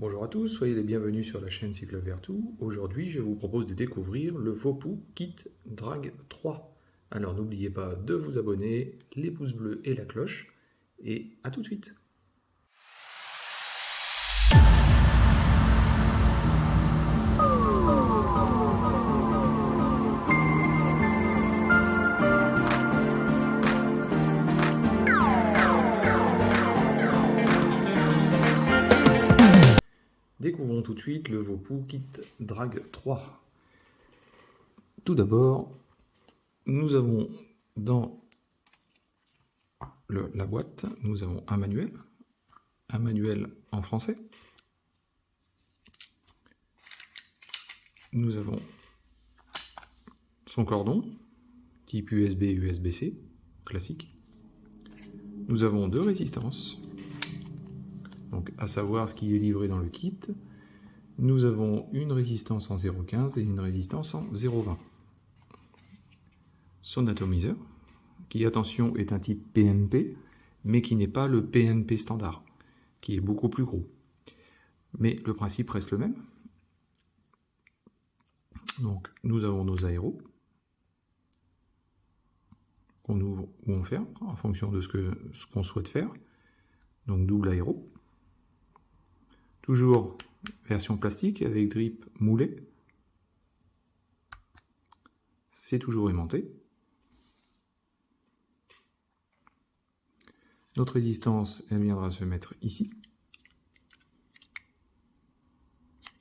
Bonjour à tous, soyez les bienvenus sur la chaîne Cycle Vertou. Aujourd'hui, je vous propose de découvrir le Vopu Kit Drag 3. Alors n'oubliez pas de vous abonner, les pouces bleus et la cloche, et à tout de suite. Découvrons tout de suite le Vopu Kit Drag 3. Tout d'abord, nous avons dans la boîte, nous avons un manuel en français. Nous avons son cordon, type USB, USB-C, classique. Nous avons deux résistances, donc à savoir ce qui est livré dans le kit. Nous avons une résistance en 0,15 et une résistance en 0,20. Son atomiseur, qui, attention, est un type PNP, mais qui n'est pas le PNP standard, qui est beaucoup plus gros. Mais le principe reste le même. Donc, nous avons nos aéros, qu'on ouvre ou on ferme, en fonction de ce qu'on souhaite faire. Donc, double aéro. Toujours version plastique avec drip moulé. C'est toujours aimanté. Notre résistance, elle viendra se mettre ici.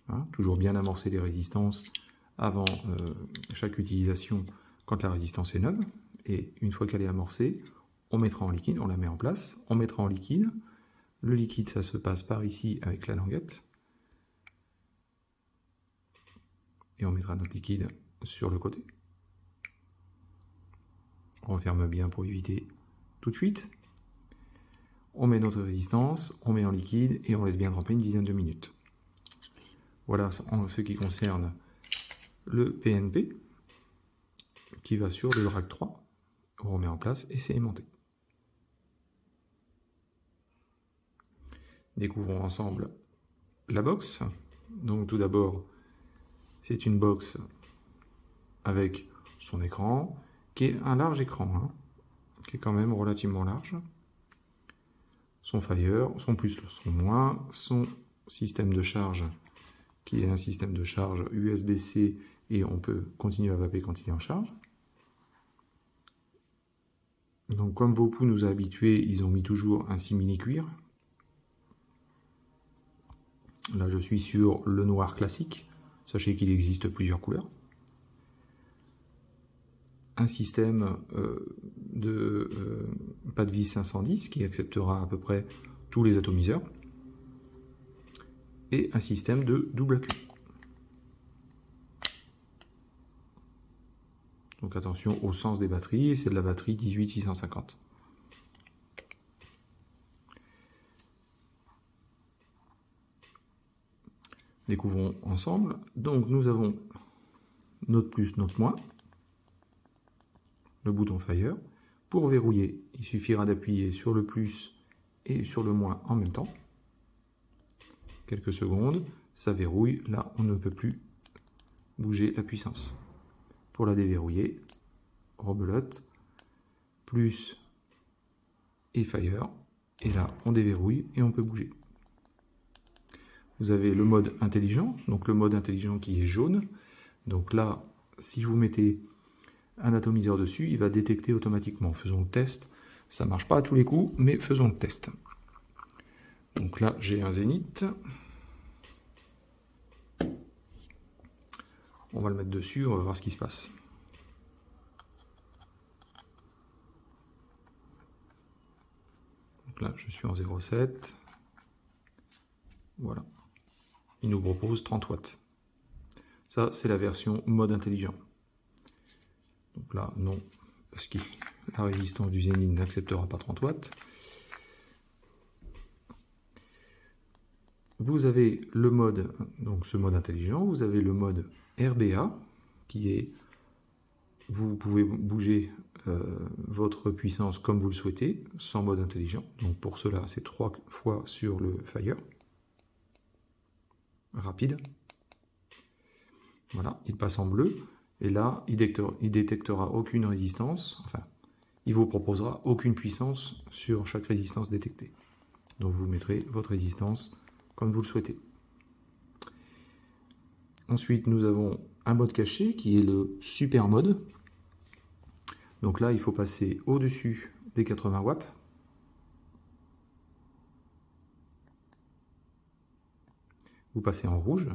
Hein, toujours bien amorcer les résistances avant chaque utilisation quand la résistance est neuve. Et une fois qu'elle est amorcée, on mettra en liquide, on la met en place, on mettra en liquide. Le liquide, ça se passe par ici avec la languette. Et on mettra notre liquide sur le côté. On referme bien pour éviter tout de suite. On met notre résistance, on met en liquide et on laisse bien tremper une dizaine de minutes. Voilà en ce qui concerne le PNP qui va sur le Drag 3. On remet en place et c'est aimanté. Découvrons ensemble la box. Donc tout d'abord, c'est une box avec son écran, qui est un large écran, hein, qui est quand même relativement large. Son Fire, son plus, son moins, son système de charge, qui est un système de charge USB-C, et on peut continuer à vaper quand il est en charge. Donc comme Vopu nous a habitués, ils ont mis toujours un simili-cuir. Là je suis sur le noir classique, sachez qu'il existe plusieurs couleurs. Un système de pas de vis 510 qui acceptera à peu près tous les atomiseurs. Et un système de double accu. Donc attention au sens des batteries, c'est de la batterie 18650. Découvrons ensemble. Donc nous avons notre plus, notre moins, le bouton Fire. Pour verrouiller, il suffira d'appuyer sur le plus et sur le moins en même temps. Quelques secondes, ça verrouille. Là, on ne peut plus bouger la puissance. Pour la déverrouiller, rebelote, plus et Fire. Et là, on déverrouille et on peut bouger. Vous avez le mode intelligent, donc le mode intelligent qui est jaune. Donc là, si vous mettez un atomiseur dessus, il va détecter automatiquement. Faisons le test. Ça ne marche pas à tous les coups, mais faisons le test. Donc là, j'ai un zénith. On va le mettre dessus, on va voir ce qui se passe. Donc là, je suis en 0,7. Voilà. Il nous propose 30 watts. Ça, c'est la version mode intelligent. Donc là, non, parce que la résistance du Zénith n'acceptera pas 30 watts. Vous avez le mode, donc ce mode intelligent, vous avez le mode RBA, qui est, vous pouvez bouger votre puissance comme vous le souhaitez, sans mode intelligent. Donc pour cela, c'est 3 fois sur le Fire. rapide. Voilà, il passe en bleu. Et là, il détectera aucune résistance. Enfin, il vous proposera aucune puissance sur chaque résistance détectée. Donc vous mettrez votre résistance comme vous le souhaitez. Ensuite, nous avons un mode caché qui est le super mode. Donc là, il faut passer au-dessus des 80 watts. Vous passez en rouge.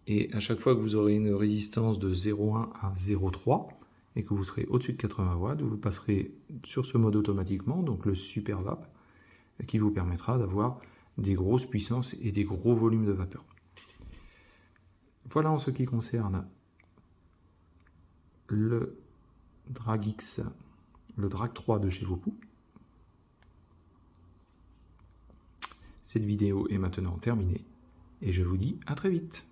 Et à chaque fois que vous aurez une résistance de 0,1 à 0,3 et que vous serez au-dessus de 80 watts, vous passerez sur ce mode automatiquement, donc le super vap, qui vous permettra d'avoir des grosses puissances et des gros volumes de vapeur. Voilà en ce qui concerne le Drag X, le Drag 3 de chez Vopu. Cette vidéo est maintenant terminée et je vous dis à très vite.